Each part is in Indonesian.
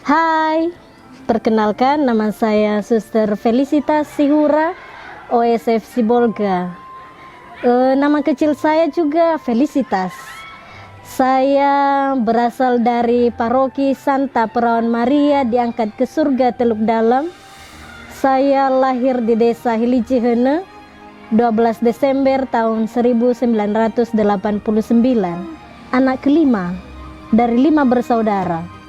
Hai, perkenalkan nama saya Suster Felicitas Sihura, OSF Sibolga. Nama kecil saya juga Felicitas. Saya berasal dari paroki Santa Perawan Maria diangkat ke surga Teluk Dalam. Saya lahir di desa Hilijihene 12 Desember tahun 1989. Anak kelima dari 5 bersaudara.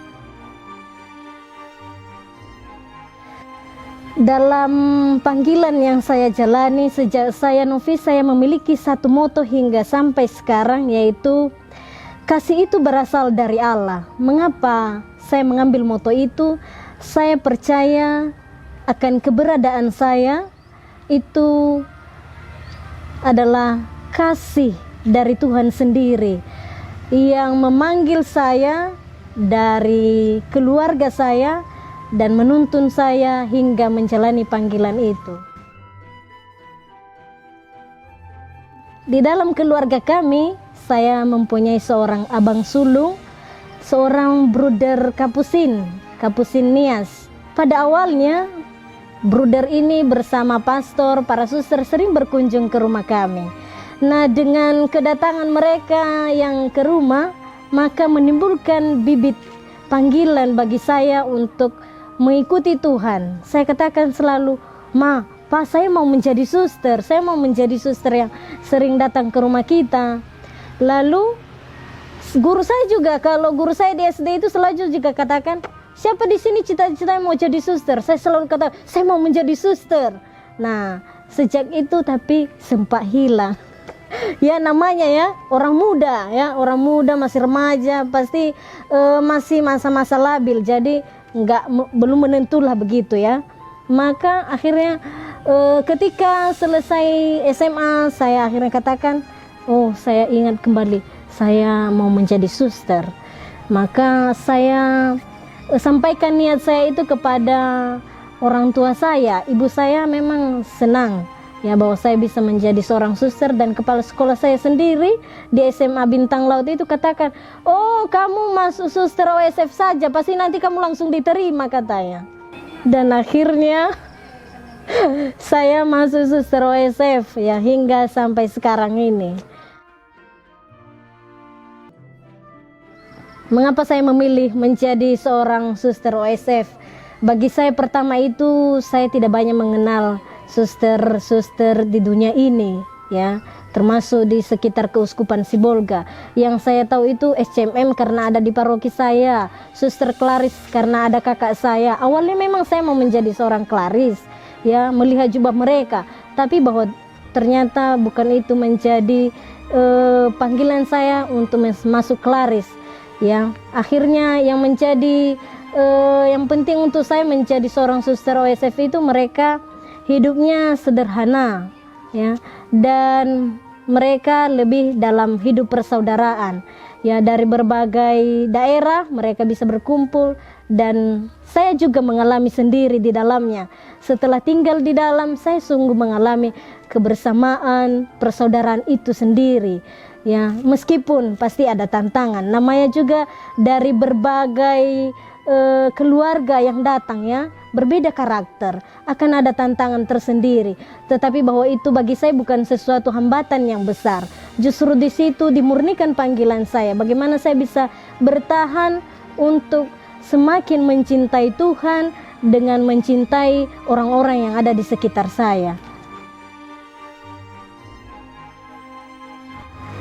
Dalam panggilan yang saya jalani sejak saya novis, saya memiliki satu moto hingga sampai sekarang, yaitu kasih itu berasal dari Allah. Mengapa saya mengambil moto itu? Saya percaya akan keberadaan saya itu adalah kasih dari Tuhan sendiri yang memanggil saya dari keluarga saya dan menuntun saya hingga menjalani panggilan itu. Di dalam keluarga kami, saya mempunyai seorang abang sulung, seorang bruder Kapusin Nias. Pada awalnya, bruder ini bersama pastor, para suster sering berkunjung ke rumah kami. Nah, dengan kedatangan mereka yang ke rumah, maka menimbulkan bibit panggilan bagi saya untuk mengikuti Tuhan. Saya katakan selalu, "Ma, Pak, saya mau menjadi suster. Saya mau menjadi suster yang sering datang ke rumah kita." Lalu guru saya juga, kalau guru saya di SD itu selalu juga katakan, "Siapa di sini cita-cita mau jadi suster?" Saya selalu kata, "Saya mau menjadi suster." Nah, sejak itu tapi sempat hilang. Ya, namanya ya orang muda masih remaja, pasti masih masa-masa labil, jadi belum menentulah begitu ya. Maka akhirnya ketika selesai SMA, saya akhirnya katakan, oh, saya ingat kembali, saya mau menjadi suster. Maka saya sampaikan niat saya itu kepada orang tua saya. Ibu saya memang senang ya bahwa saya bisa menjadi seorang suster, dan kepala sekolah saya sendiri di SMA Bintang Laut itu katakan, "Oh, kamu masuk suster OSF saja, pasti nanti kamu langsung diterima," katanya. Dan akhirnya saya masuk suster OSF ya hingga sampai sekarang ini. Mengapa saya memilih menjadi seorang suster OSF? Bagi saya pertama itu, saya tidak banyak mengenal suster-suster di dunia ini ya, termasuk di sekitar Keuskupan Sibolga. Yang saya tahu itu SCMM karena ada di paroki saya, Suster Klaris karena ada kakak saya. Awalnya memang saya mau menjadi seorang Klaris ya, melihat jubah mereka, tapi bahwa ternyata bukan itu menjadi panggilan saya untuk masuk Klaris ya. Akhirnya yang menjadi yang penting untuk saya menjadi seorang suster OSF itu mereka hidupnya sederhana ya, dan mereka lebih dalam hidup persaudaraan ya. Dari berbagai daerah mereka bisa berkumpul, dan saya juga mengalami sendiri di dalamnya. Setelah tinggal di dalam, saya sungguh mengalami kebersamaan persaudaraan itu sendiri ya. Meskipun pasti ada tantangan, namanya juga dari berbagai keluarga yang datang ya, berbeda karakter, akan ada tantangan tersendiri. Tetapi bahwa itu bagi saya bukan sesuatu hambatan yang besar. Justru di situ dimurnikan panggilan saya. Bagaimana saya bisa bertahan untuk semakin mencintai Tuhan dengan mencintai orang-orang yang ada di sekitar saya.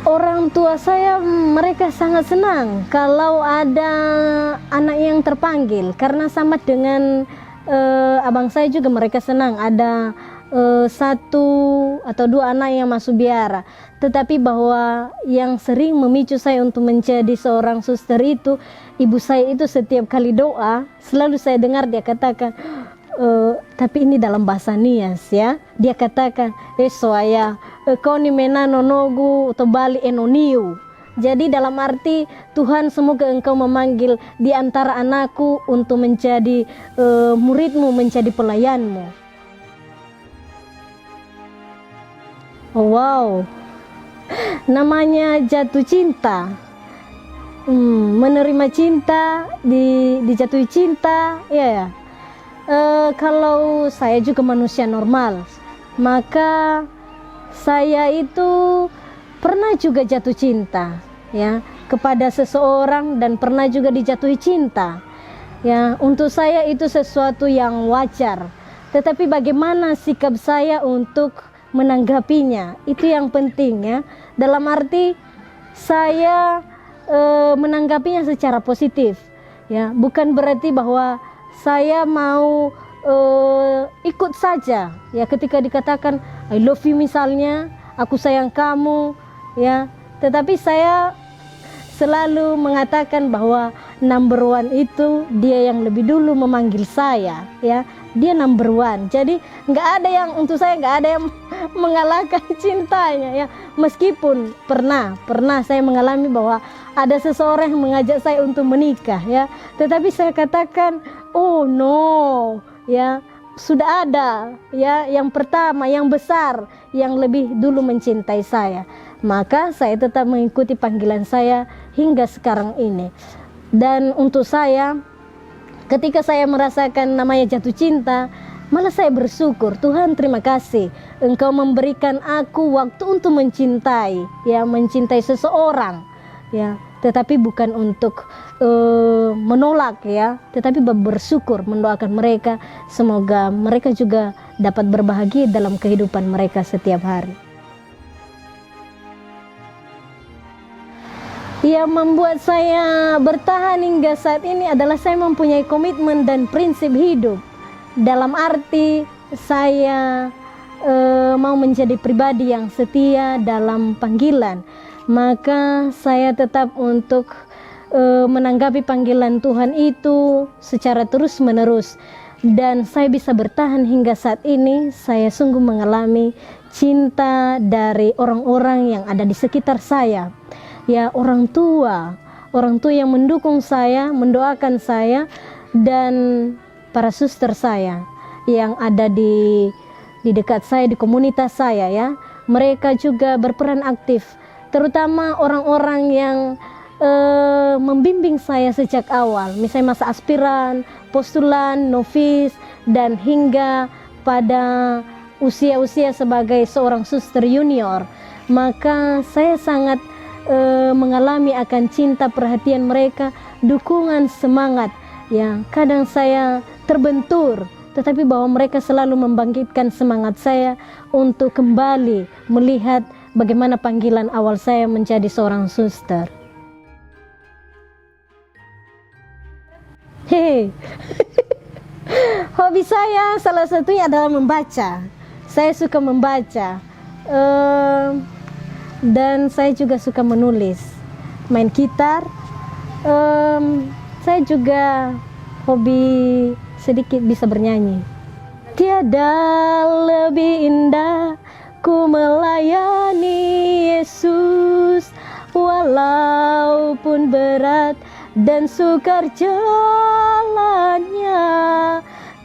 Orang tua saya mereka sangat senang kalau ada anak yang terpanggil, karena sama dengan abang saya juga mereka senang ada 1 atau 2 anak yang masuk biara. Tetapi bahwa yang sering memicu saya untuk menjadi seorang suster itu, ibu saya itu setiap kali doa selalu saya dengar dia katakan, tapi ini dalam bahasa Nias ya, dia katakan, soaya kau ni menano nogu atau bali enoniu. Jadi dalam arti, Tuhan semoga engkau memanggil di antara anakku untuk menjadi muridmu, menjadi pelayanmu. Oh, wow, namanya jatuh cinta menerima cinta, dijatuhi cinta, ya. Kalau saya juga manusia normal, maka saya itu pernah juga jatuh cinta, ya, kepada seseorang dan pernah juga dijatuhi cinta. Ya, untuk saya itu sesuatu yang wajar. Tetapi bagaimana sikap saya untuk menanggapinya, itu yang penting, ya. Dalam arti saya menanggapinya secara positif, ya. Bukan berarti bahwa saya mau ikut saja, ya, ketika dikatakan I love you misalnya, aku sayang kamu, ya. Tetapi saya selalu mengatakan bahwa number one itu dia yang lebih dulu memanggil saya, ya. Dia number one. Jadi nggak ada yang, untuk saya nggak ada yang mengalahkan cintanya, ya. Meskipun pernah saya mengalami bahwa ada seseorang yang mengajak saya untuk menikah, ya. Tetapi saya katakan, oh no, ya, sudah ada, ya, yang pertama, yang besar, yang lebih dulu mencintai saya. Maka saya tetap mengikuti panggilan saya hingga sekarang ini. Dan untuk saya, ketika saya merasakan namanya jatuh cinta, malah saya bersyukur, Tuhan terima kasih Engkau memberikan aku waktu untuk mencintai, ya, mencintai seseorang, ya, tetapi bukan untuk menolak, ya, tetapi bersyukur, mendoakan mereka semoga mereka juga dapat berbahagia dalam kehidupan mereka setiap hari. Yang membuat saya bertahan hingga saat ini adalah saya mempunyai komitmen dan prinsip hidup. Dalam arti saya mau menjadi pribadi yang setia dalam panggilan. Maka saya tetap untuk menanggapi panggilan Tuhan itu secara terus menerus. Dan saya bisa bertahan hingga saat ini. Saya sungguh mengalami cinta dari orang-orang yang ada di sekitar saya. Ya, orang tua yang mendukung saya, mendoakan saya, dan para suster saya yang ada di dekat saya, di komunitas saya, ya. Mereka juga berperan aktif, terutama orang-orang yang membimbing saya sejak awal, misalnya masa aspiran, postulan, novis, dan hingga pada usia-usia sebagai seorang suster junior. Maka saya sangat mengalami akan cinta, perhatian mereka, dukungan, semangat, ya. Kadang saya terbentur, tetapi bahwa mereka selalu membangkitkan semangat saya untuk kembali melihat bagaimana panggilan awal saya menjadi seorang suster. Hehe. Hobi saya salah satunya adalah membaca. Saya suka membaca. Dan saya juga suka menulis, main gitar. Saya juga hobi sedikit bisa bernyanyi. Tiada lebih indah ku melayani Yesus, walaupun berat dan sukar jalannya.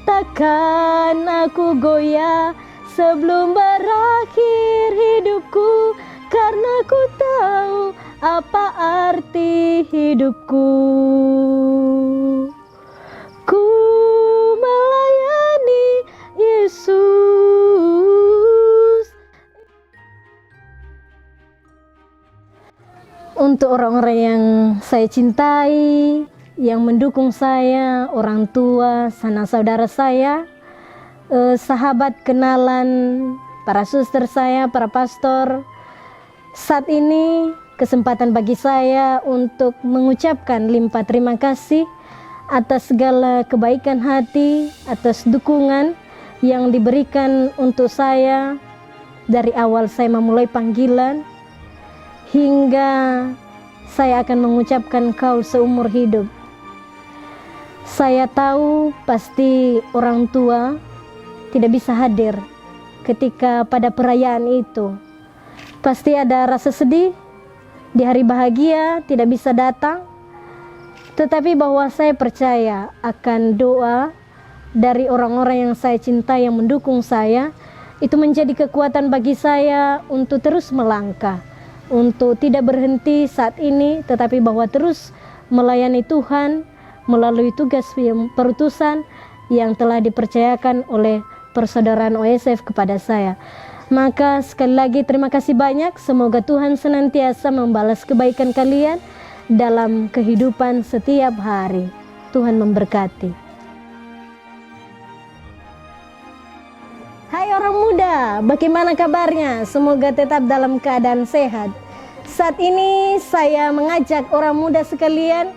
Takkan aku goyah sebelum berakhir hidupku, karena ku tahu apa arti hidupku. Ku melayani Yesus. Untuk orang-orang yang saya cintai, yang mendukung saya, orang tua, sanak saudara saya, sahabat kenalan, para suster saya, para pastor, saat ini kesempatan bagi saya untuk mengucapkan limpah terima kasih atas segala kebaikan hati, atas dukungan yang diberikan untuk saya dari awal saya memulai panggilan hingga saya akan mengucapkan kaul seumur hidup. Saya tahu pasti orang tua tidak bisa hadir ketika pada perayaan itu. Pasti ada rasa sedih, di hari bahagia tidak bisa datang. Tetapi bahwa saya percaya akan doa dari orang-orang yang saya cintai, yang mendukung saya, itu menjadi kekuatan bagi saya untuk terus melangkah, untuk tidak berhenti saat ini, tetapi bahwa terus melayani Tuhan melalui tugas perutusan yang telah dipercayakan oleh persaudaraan OSF kepada saya. Maka sekali lagi terima kasih banyak. Semoga Tuhan senantiasa membalas kebaikan kalian dalam kehidupan setiap hari. Tuhan memberkati. Hai orang muda, bagaimana kabarnya? Semoga tetap dalam keadaan sehat. Saat ini saya mengajak orang muda sekalian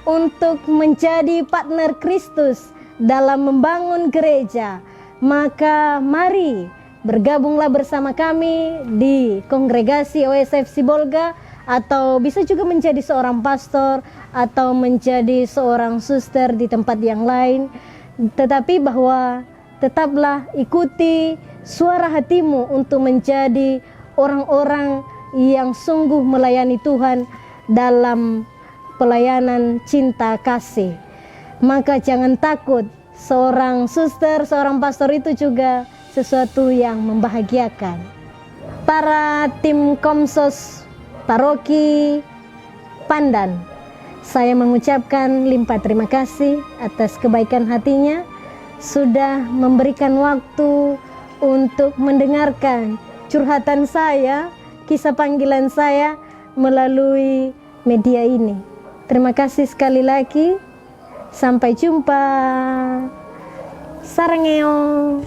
untuk menjadi partner Kristus dalam membangun gereja. Maka mari bergabunglah bersama kami di kongregasi OSF Sibolga, atau bisa juga menjadi seorang pastor atau menjadi seorang suster di tempat yang lain. Tetapi bahwa tetaplah ikuti suara hatimu untuk menjadi orang-orang yang sungguh melayani Tuhan dalam pelayanan cinta kasih. Maka jangan takut, seorang suster, seorang pastor itu juga sesuatu yang membahagiakan. Para tim Komsos Paroki Pandan, saya mengucapkan limpah terima kasih atas kebaikan hatinya sudah memberikan waktu untuk mendengarkan curhatan saya, kisah panggilan saya melalui media ini. Terima kasih sekali lagi. Sampai jumpa. Sarangeo.